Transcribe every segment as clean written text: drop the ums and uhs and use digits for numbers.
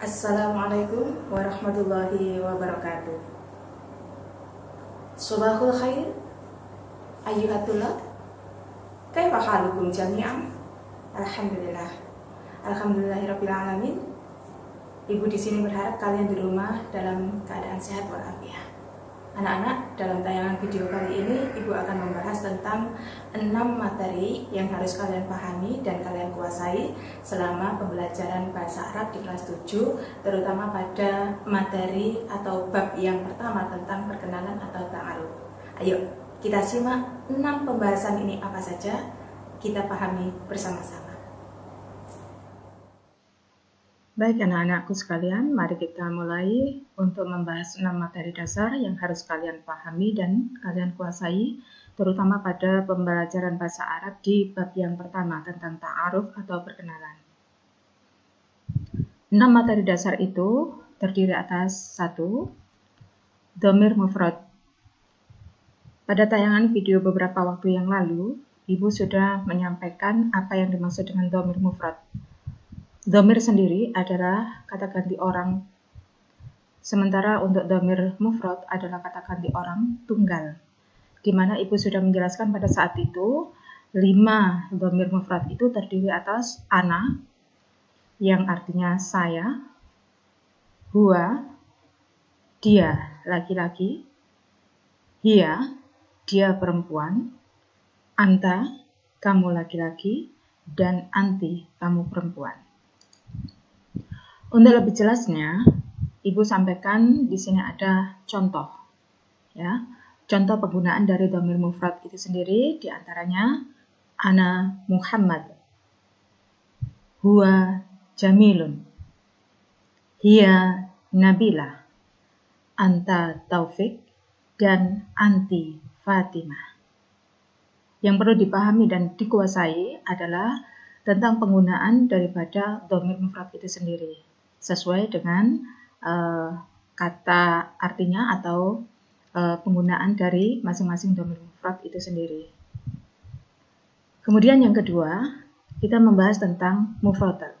Assalamualaikum warahmatullahi wabarakatuh. Subahul khair, ayyuhatullah. Kaifa halukum jami'an? Alhamdulillah. Alhamdulillahirabbil alamin. Ibu di sini berharap kalian di rumah dalam keadaan sehat walafiat. Anak-anak, dalam tayangan video kali ini Ibu akan membahas tentang 6 materi yang harus kalian pahami dan kalian kuasai selama pembelajaran bahasa Arab di kelas 7, terutama pada materi atau bab yang pertama tentang perkenalan atau ta'aruf. Ayo, kita simak 6 pembahasan ini apa saja, kita pahami bersama-sama. Baik anak-anakku sekalian, mari kita mulai untuk membahas 6 materi dasar yang harus kalian pahami dan kalian kuasai, terutama pada pembelajaran bahasa Arab di bab yang pertama tentang ta'aruf atau perkenalan. 6 materi dasar itu terdiri atas 1. Dhamir mufrad. Pada tayangan video beberapa waktu yang lalu, Ibu sudah menyampaikan apa yang dimaksud dengan dhamir mufrad. Dhamir sendiri adalah kata ganti orang, sementara untuk dhamir mufrad adalah kata ganti orang tunggal, di mana Ibu sudah menjelaskan pada saat itu 5 dhamir mufrad itu terdiri atas ana, yang artinya saya, huwa, dia laki-laki, hiya, dia perempuan, anta, kamu laki-laki, dan anti, kamu perempuan. Untuk lebih jelasnya, Ibu sampaikan di sini ada contoh, ya. Contoh penggunaan dari dhamir mufrad itu sendiri diantaranya ana Muhammad, huwa Jamilun, hiya Nabila, anta Taufik, dan anti Fatimah. Yang perlu dipahami dan dikuasai adalah tentang penggunaan daripada dhamir mufrad itu sendiri, sesuai dengan kata artinya atau penggunaan dari masing-masing dhamir mufrad itu sendiri. Kemudian yang kedua, kita membahas tentang mufradat.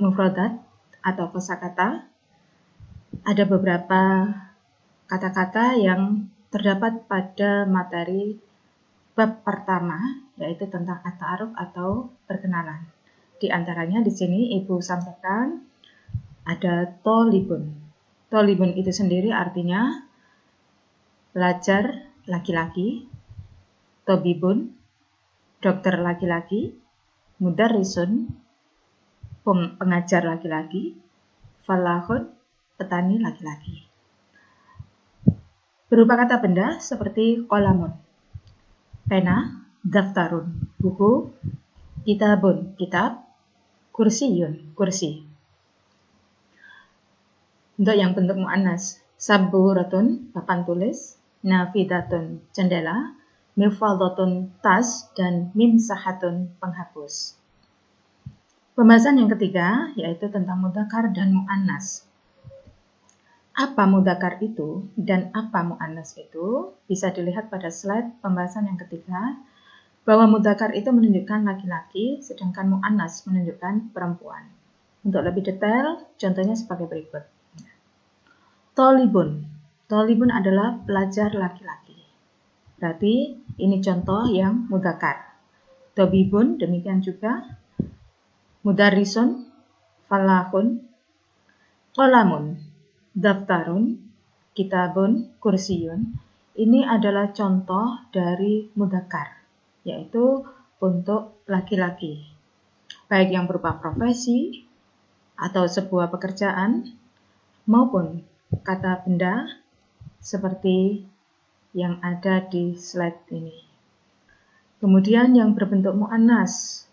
Mufradat atau kosakata, ada beberapa kata-kata yang terdapat pada materi bab pertama, yaitu tentang at-ta'aruf atau perkenalan. Di antaranya di sini Ibu sampaikan ada tolibun. Tolibun itu sendiri artinya pelajar laki-laki, tobibun, dokter laki-laki, mudarrisun, pengajar laki-laki, falahun, petani laki-laki. Berupa kata benda seperti qalamun, pena, daftarun, buku, kitabun, kitab, kursiyun, kursi. Untuk yang bentuk muannas, sabburatun, papan tulis, nafidatun, jendela, mifaldatun, tas, dan mimsahatun, penghapus. Pembahasan yang ketiga yaitu tentang mudzakkar dan muannas. Apa mudzakkar itu dan apa muannas itu bisa dilihat pada slide pembahasan yang ketiga, bahwa mudzakkar itu menunjukkan laki-laki, sedangkan muannas menunjukkan perempuan. Untuk lebih detail, contohnya sebagai berikut. Tolibun. Tolibun adalah pelajar laki-laki. Berarti ini contoh yang mudzakkar. Tobibun demikian juga. Mudarrisun, falahun, qalamun, daftarun, kitabun, kursiyun. Ini adalah contoh dari mudzakkar, yaitu untuk laki-laki, baik yang berupa profesi atau sebuah pekerjaan maupun kata benda seperti yang ada di slide ini. Kemudian yang berbentuk muannas.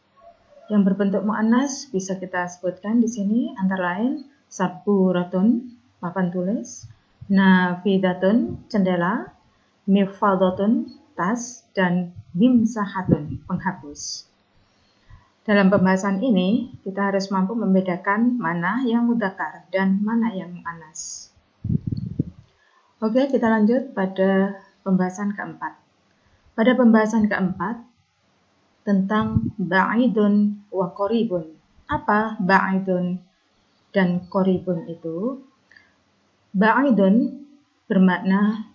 Yang berbentuk muannas bisa kita sebutkan di sini antara lain sabburatun, papan tulis, nafidatun, jendela, mifaldatun, tas, dan mimsahatun, penghapus. Dalam pembahasan ini, kita harus mampu membedakan mana yang mudzakkar dan mana yang muannas. Oke, kita lanjut pada pembahasan keempat. Pada pembahasan keempat, tentang ba'idun wa qoribun Apa ba'idun dan qoribun itu? Ba'idun bermakna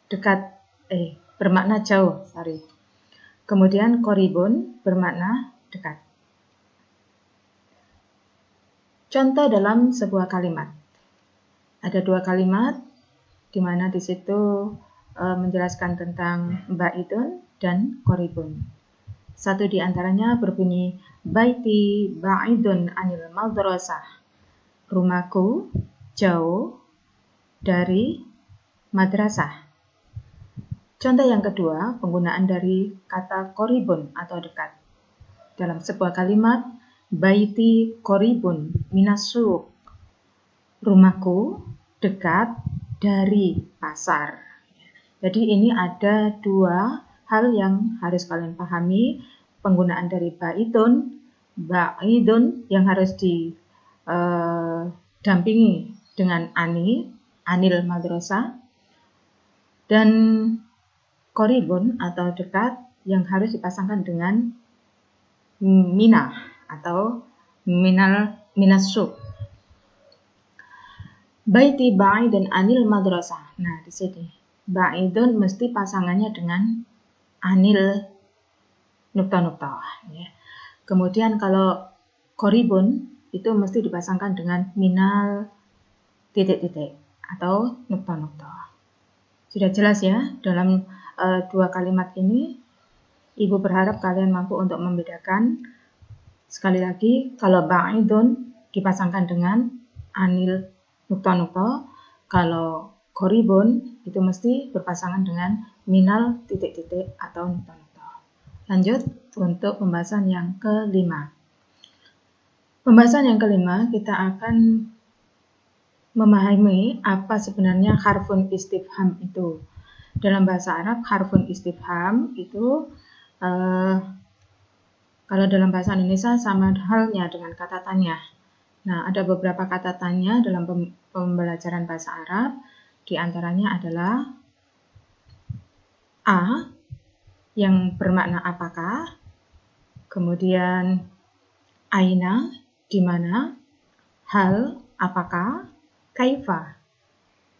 dekat, bermakna jauh, Kemudian qoribun bermakna dekat. Contoh dalam sebuah kalimat. Ada dua kalimat di mana di situ menjelaskan tentang ba'idun dan qoribun. Satu di antaranya berbunyi baiti ba'idun anil madrasah. Rumahku jauh dari madrasah. Contoh yang kedua, penggunaan dari kata qoribun atau dekat. Dalam sebuah kalimat, baiti qoribun minas suq. Rumahku dekat dari pasar. Jadi ini ada dua hal yang harus kalian pahami. Penggunaan dari ba'idun yang harus didampingi dengan anil madrasah, dan qoribun atau dekat yang harus dipasangkan dengan mina atau minas suq. Baiti ba'idun anil madrasah. Nah, di sini ba'idun mesti pasangannya dengan anil nukta-nukta, ya. Kemudian kalau qoribun itu mesti dipasangkan dengan minal titik-titik atau nukta-nukta. Sudah jelas ya dalam dua kalimat ini. Ibu berharap kalian mampu untuk membedakan. Sekali lagi, kalau ba'idun dipasangkan dengan anil nukta-nukta, kalau qoribun itu mesti berpasangan dengan minal titik-titik atau nukta-nukta. Lanjut untuk pembahasan yang kelima. Pembahasan yang kelima, kita akan memahami apa sebenarnya harfun istifham itu. Dalam bahasa Arab, harfun istifham itu kalau dalam bahasa Indonesia sama halnya dengan kata tanya. Nah, ada beberapa kata tanya dalam pembelajaran bahasa Arab. Di antaranya adalah a yang bermakna apakah, kemudian aina di mana, hal apakah, kaifa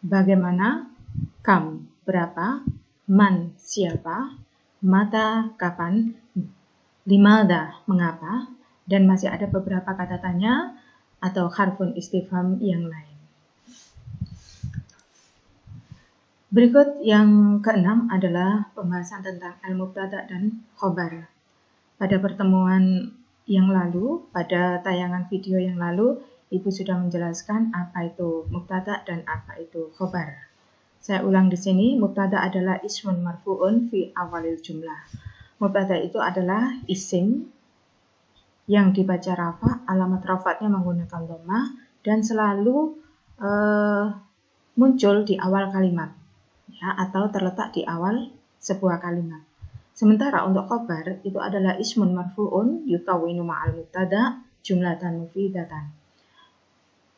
bagaimana, kam berapa, man siapa, mata kapan, limada mengapa, dan masih ada beberapa kata tanya atau harfun istifham yang lain. Berikut yang keenam adalah pembahasan tentang al-mubtada dan khobar. Pada pertemuan yang lalu, pada tayangan video yang lalu, Ibu sudah menjelaskan apa itu mubtada dan apa itu khobar. Saya ulang di sini, mubtada adalah ismun marfu'un fi awalil jumlah. Mubtada itu adalah isim yang dibaca rafa, alamat rafa'nya menggunakan dhammah dan selalu muncul di awal kalimat, ya, atau terletak di awal sebuah kalimat. Sementara untuk khobar itu adalah ismun marfu'un yukawwinu ma'al mubtada jumlatan mufidatan.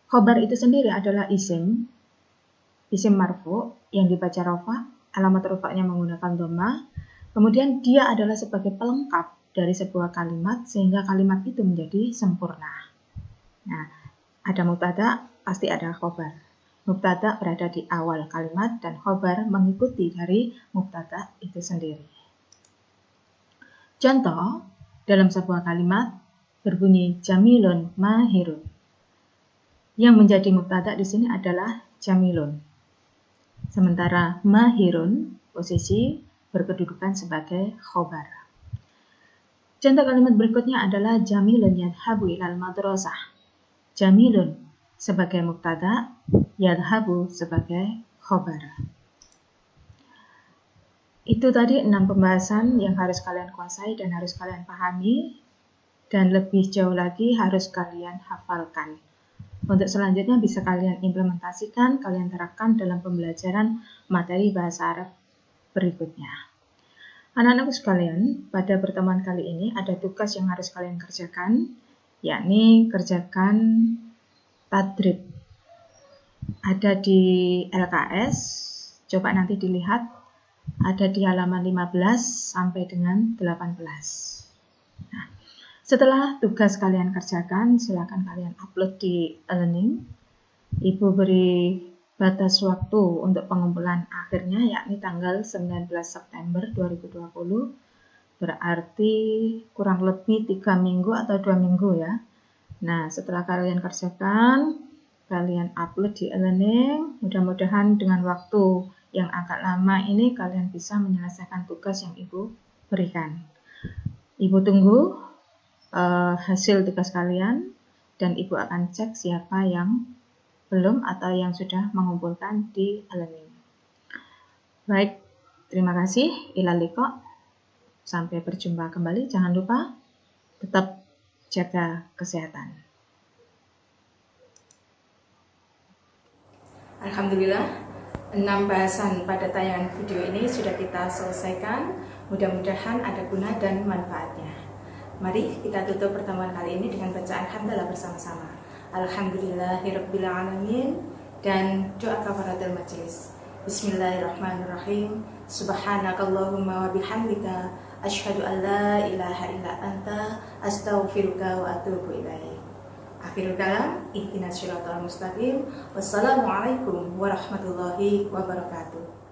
Khobar itu sendiri adalah isim marfu' yang dibaca rafa, alamat rafa'nya menggunakan dhammah. Kemudian dia adalah sebagai pelengkap dari sebuah kalimat sehingga kalimat itu menjadi sempurna. Nah, ada mubtada, pasti ada khobar. Mubtada berada di awal kalimat dan khobar mengikuti dari mubtada itu sendiri. Contoh, dalam sebuah kalimat berbunyi jamilun mahirun. Yang menjadi mubtada di sini adalah jamilun. Sementara mahirun posisi berkedudukan sebagai khobar. Contoh kalimat berikutnya adalah jamilun yadhabu ilal madrasah. Jamilun sebagai mubtada, yadhabu sebagai khobar. Itu tadi 6 pembahasan yang harus kalian kuasai dan harus kalian pahami, dan lebih jauh lagi harus kalian hafalkan. Untuk selanjutnya bisa kalian implementasikan, kalian terapkan dalam pembelajaran materi bahasa Arab berikutnya. Anak-anakku sekalian, pada pertemuan kali ini ada tugas yang harus kalian kerjakan, yakni kerjakan tadrib. Ada di LKS, coba nanti dilihat, ada di halaman 15 sampai dengan 18. Nah, Setelah tugas kalian kerjakan, silakan kalian upload di e-learning. Ibu beri batas waktu untuk pengumpulan akhirnya, yakni tanggal 19 September 2020. Berarti kurang lebih 3 minggu atau 2 minggu ya. Nah, setelah kalian kerjakan, kalian upload di e-learning. Mudah-mudahan dengan waktu yang agak lama ini kalian bisa menyelesaikan tugas yang Ibu berikan. Ibu tunggu hasil tugas kalian dan Ibu akan cek siapa yang belum atau yang sudah mengumpulkan di e-learning. Baik, terima kasih. Ila liqa. Sampai berjumpa kembali. Jangan lupa tetap jaga kesehatan. Alhamdulillah, 6 bahasan pada tayangan video ini sudah kita selesaikan. Mudah-mudahan ada guna dan manfaatnya. Mari kita tutup pertemuan kali ini dengan bacaan hamdalah bersama-sama. Alhamdulillahirabbil alamin dan doa kafaratul majelis. Bismillahirrahmanirrahim. Subhanakallahumma wa bihamdika asyhadu an la ilaha illa anta astaghfiruka wa atubu ilaik. Akhirul kalam, ihdinas siratal mustaqim. Wassalamualaikum warahmatullahi wabarakatuh.